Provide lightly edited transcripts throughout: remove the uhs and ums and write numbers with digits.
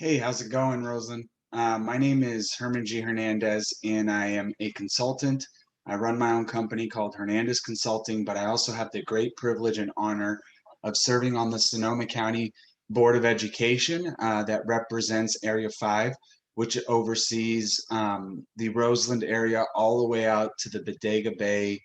Hey, how's it going, Roslyn? My name is Herman Hernandez, and I am a consultant. I run my own company called Hernandez Consulting, but I also have the great privilege and honor of serving on the Sonoma County Board of Education that represents Area 5, which oversees the Roseland area all the way out to the Bodega Bay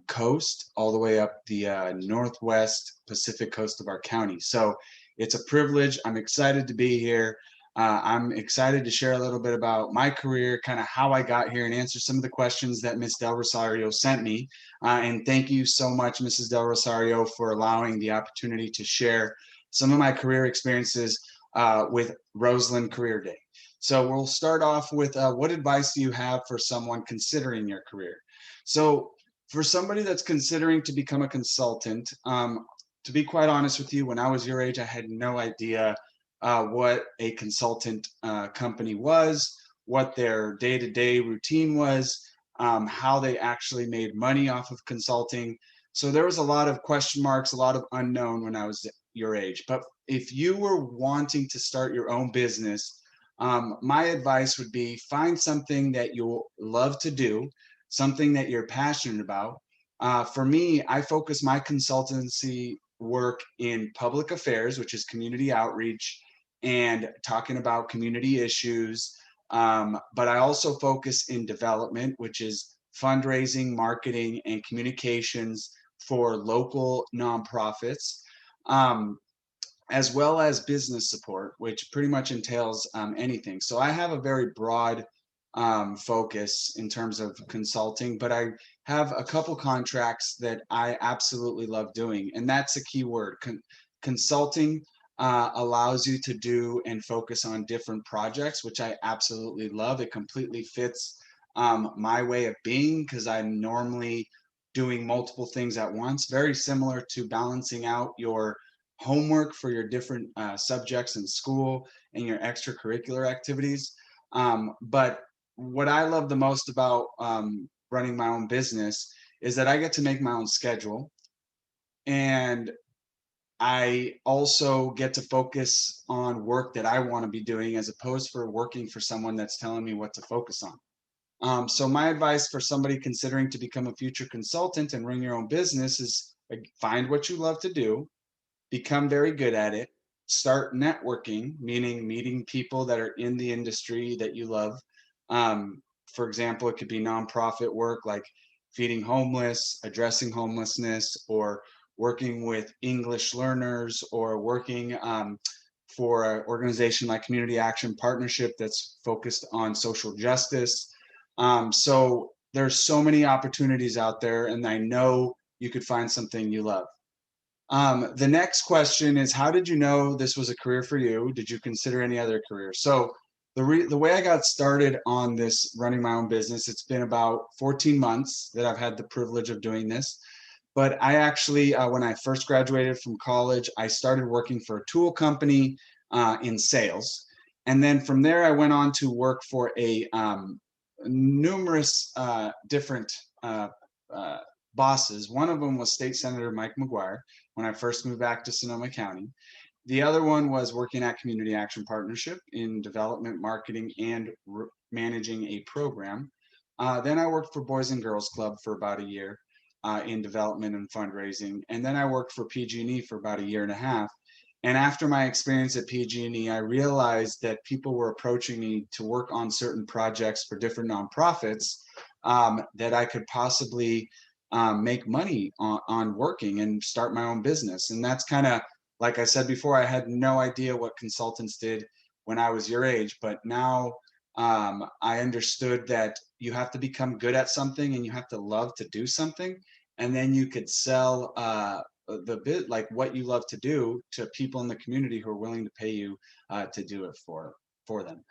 coast, all the way up the northwest Pacific coast of our county. So it's a privilege. I'm excited to be here. I'm excited to share a little bit about my career, kind of how I got here, and answer some of the questions that Ms. Del Rosario sent me. And thank you so much, Mrs. Del Rosario, for allowing the opportunity to share some of my career experiences with Roseland Career Day. So we'll start off with what advice do you have for someone considering your career? So for somebody that's considering to become a consultant, to be quite honest with you, when I was your age, I had no idea what a consultant company was, what their day-to-day routine was, how they actually made money off of consulting. So there was a lot of question marks, a lot of unknown when I was your age. But if you were wanting to start your own business, my advice would be find something that you love to do, something that you're passionate about. For me, I focus my consultancy work in public affairs, which is community outreach and talking about community issues. But I also focus in development, which is fundraising, marketing, and communications for local nonprofits, um, as well as business support, which pretty much entails anything. So I have a very broad focus in terms of consulting, but I have a couple contracts that I absolutely love doing, and that's a key word. Consulting allows you to do and focus on different projects, which I absolutely love. It completely fits my way of being because I'm normally doing multiple things at once, very similar to balancing out your homework for your different subjects in school and your extracurricular activities. But what I love the most about running my own business is that I get to make my own schedule, and I also get to focus on work that I want to be doing as opposed for working for someone that's telling me what to focus on. So my advice for somebody considering to become a future consultant and run your own business is find what you love to do, become very good at it, start networking, meaning meeting people that are in the industry that you love. For example, it could be nonprofit work like feeding homeless, addressing homelessness, or working with English learners, or working for an organization like Community Action Partnership that's focused on social justice. So there's so many opportunities out there, and I know you could find something you love. The next question is, how did you know this was a career for you? Did you consider any other career? So the way I got started on this running my own business, it's been about 14 months that I've had the privilege of doing this. But I actually, when I first graduated from college, I started working for a tool company in sales. And then from there, I went on to work for a numerous different uh, uh, bosses. One of them was State Senator Mike McGuire when I first moved back to Sonoma County. The other one was working at Community Action Partnership in development, marketing, and managing a program. Then I worked for Boys and Girls Club for about a year in development and fundraising. And then I worked for PG&E for about a year and a half. And after my experience at PG&E, I realized that people were approaching me to work on certain projects for different nonprofits that I could possibly make money on working and start my own business. And that's kind of, like I said before, I had no idea what consultants did when I was your age, but now I understood that you have to become good at something and you have to love to do something, and then you could sell the bit like what you love to do to people in the community who are willing to pay you to do it for them.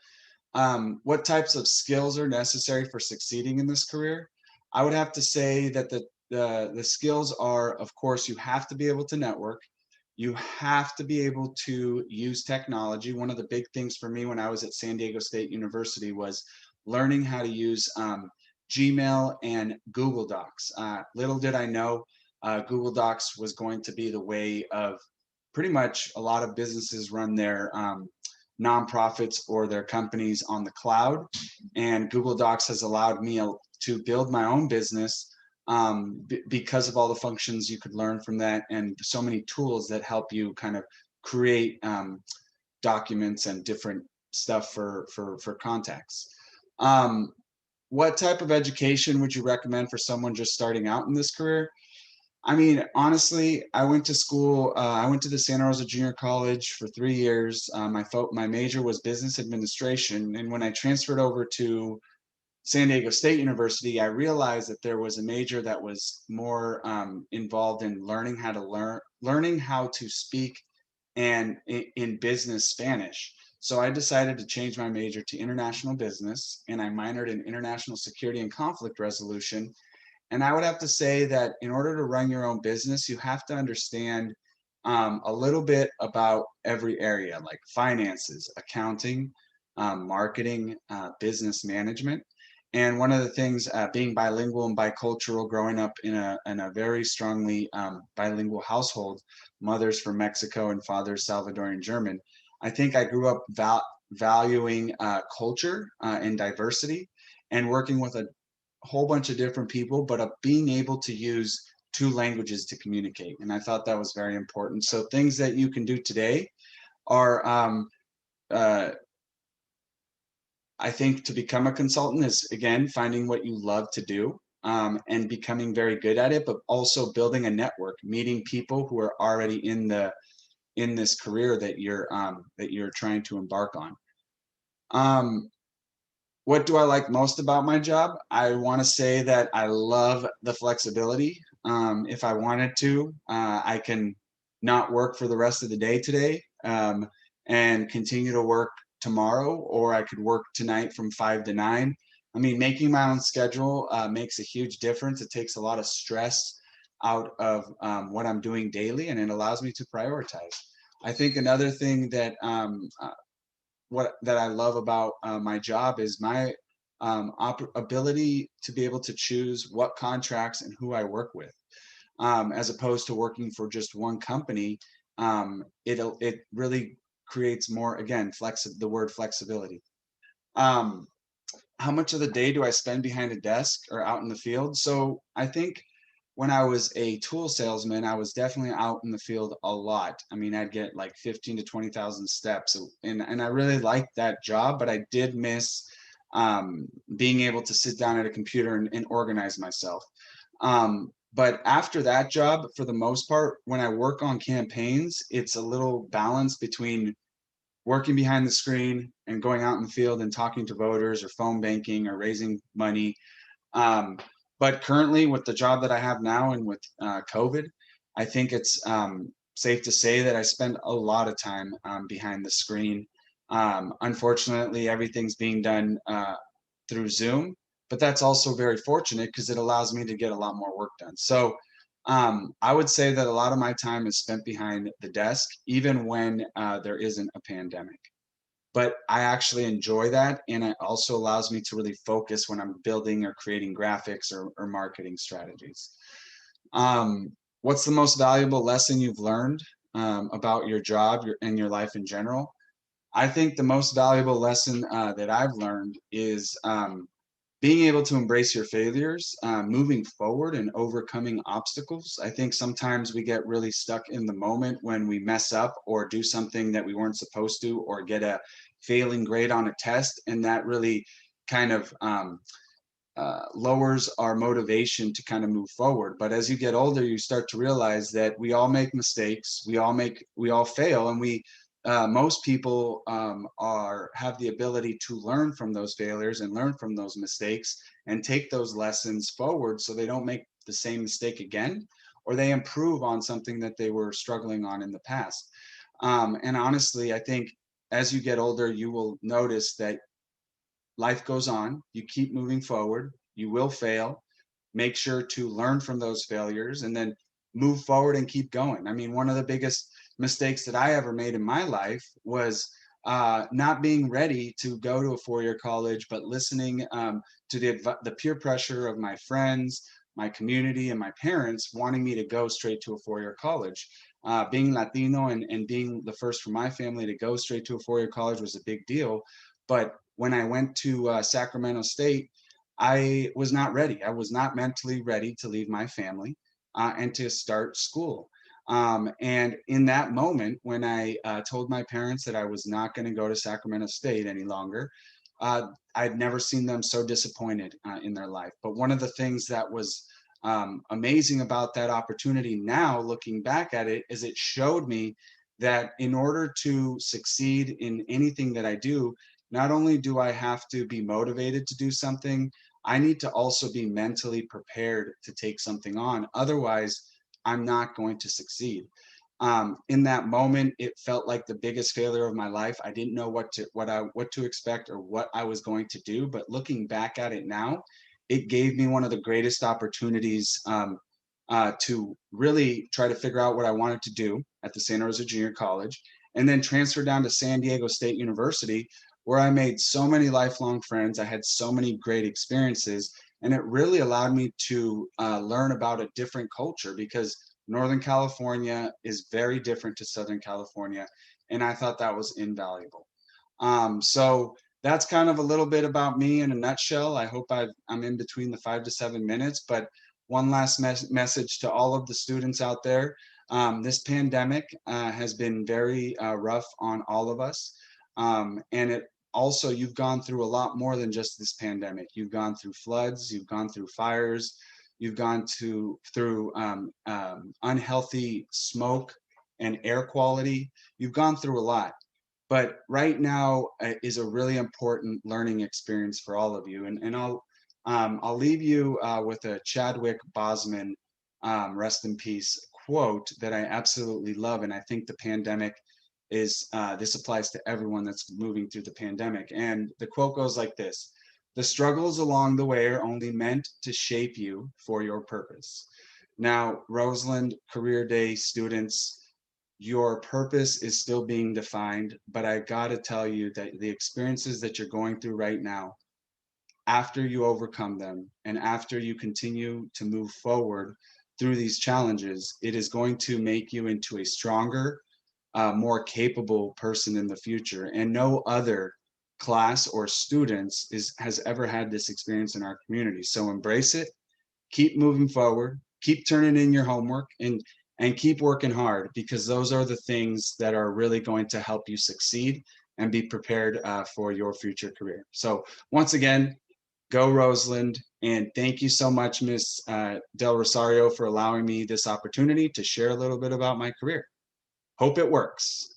What types of skills are necessary for succeeding in this career? I would have to say that the skills are, of course, you have to be able to network. You have to be able to use technology. One of the big things for me when I was at San Diego State University was learning how to use Gmail and Google Docs. Little did I know Google Docs was going to be the way of pretty much a lot of businesses run their nonprofits or their companies on the cloud. And Google Docs has allowed me to build my own business because of all the functions you could learn from that, and so many tools that help you kind of create documents and different stuff for contacts. Um, what type of education would you recommend for someone just starting out in this career? I mean, honestly, I went to school. I went to the Santa Rosa Junior College for 3 years. My major was business administration, and when I transferred over to San Diego State University, I realized that there was a major that was more involved in learning how to speak and in business Spanish. So I decided to change my major to international business, and I minored in international security and conflict resolution. And I would have to say that in order to run your own business, you have to understand a little bit about every area, like finances, accounting, marketing, business management. And one of the things, being bilingual and bicultural, growing up in a very strongly bilingual household, mothers from Mexico and fathers Salvadorian German, I think I grew up valuing culture and diversity, and working with a whole bunch of different people, but of being able to use two languages to communicate. And I thought that was very important. So things that you can do today are, uh, I think, to become a consultant is, again, finding what you love to do, and becoming very good at it, but also building a network, meeting people who are already in this career that you're trying to embark on. Um, what do I like most about my job? I want to say that I love the flexibility. If I wanted to, I can not work for the rest of the day today, and continue to work tomorrow, or I could work tonight from 5 to 9. I mean, making my own schedule makes a huge difference. It takes a lot of stress out of what I'm doing daily, and it allows me to prioritize. I think another thing that I love about my job is my ability to be able to choose what contracts and who I work with, as opposed to working for just one company. It really creates more, again, the word flexibility. Um, how much of the day do I spend behind a desk or out in the field? So I think when I was a tool salesman, I was definitely out in the field a lot. I mean, I'd get like 15 to 20,000 steps, and I really liked that job, but I did miss being able to sit down at a computer and organize myself. But after that job, for the most part, when I work on campaigns, it's a little balance between working behind the screen and going out in the field and talking to voters or phone banking or raising money. um, but currently, with the job that I have now and with COVID, I think it's safe to say that I spend a lot of time behind the screen. Unfortunately, everything's being done through Zoom, but that's also very fortunate because it allows me to get a lot more work done. So I would say that a lot of my time is spent behind the desk, even when there isn't a pandemic. But I actually enjoy that, and it also allows me to really focus when I'm building or creating graphics or marketing strategies. What's the most valuable lesson you've learned about your job and your life in general? I think the most valuable lesson that I've learned is being able to embrace your failures, moving forward and overcoming obstacles. I think sometimes we get really stuck in the moment when we mess up or do something that we weren't supposed to, or get a failing grade on a test, and that really kind of lowers our motivation to kind of move forward. But as you get older, you start to realize that we all make mistakes, we all fail, and we most people are have the ability to learn from those failures and learn from those mistakes and take those lessons forward, so they don't make the same mistake again, or they improve on something that they were struggling on in the past. And honestly, I think as you get older, you will notice that life goes on, you keep moving forward, you will fail, make sure to learn from those failures, and then move forward and keep going. I mean, one of the biggest mistakes that I ever made in my life was not being ready to go to a four-year college, but listening to the peer pressure of my friends, my community, and my parents wanting me to go straight to a four-year college. Being Latino and being the first for my family to go straight to a four-year college was a big deal. But when I went to Sacramento State, I was not ready. I was not mentally ready to leave my family and to start school. And in that moment, when I told my parents that I was not going to go to Sacramento State any longer, I'd never seen them so disappointed in their life. But one of the things that was amazing about that opportunity now, looking back at it, is it showed me that in order to succeed in anything that I do, not only do I have to be motivated to do something, I need to also be mentally prepared to take something on. Otherwise, I'm not going to succeed. In that moment, it felt like the biggest failure of my life. I didn't know what to expect or what I was going to do. But looking back at it now, it gave me one of the greatest opportunities to really try to figure out what I wanted to do at the Santa Rosa Junior College, and then transfer down to San Diego State University, where I made so many lifelong friends. I had so many great experiences, and it really allowed me to learn about a different culture, because Northern California is very different to Southern California, and I thought that was invaluable. So that's kind of a little bit about me in a nutshell. I hope I'm in between the 5 to 7 minutes, but one last message to all of the students out there. This pandemic has been very rough on all of us. And it also, you've gone through a lot more than just this pandemic. You've gone through floods, you've gone through fires, you've gone through unhealthy smoke and air quality. You've gone through a lot. But right now is a really important learning experience for all of you. And I'll leave you with a Chadwick Boseman, rest in peace, quote that I absolutely love. And I think the pandemic is, this applies to everyone that's moving through the pandemic. And the quote goes like this: "The struggles along the way are only meant to shape you for your purpose." Now, Roseland Career Day students, your purpose is still being defined, but I gotta tell you that the experiences that you're going through right now, after you overcome them and after you continue to move forward through these challenges, it is going to make you into a stronger, more capable person in the future. And no other class or students has ever had this experience in our community. So embrace it, keep moving forward, keep turning in your homework, and keep working hard, because those are the things that are really going to help you succeed and be prepared for your future career. So once again, go Roseland, and thank you so much, Miss Del Rosario, for allowing me this opportunity to share a little bit about my career. Hope it works.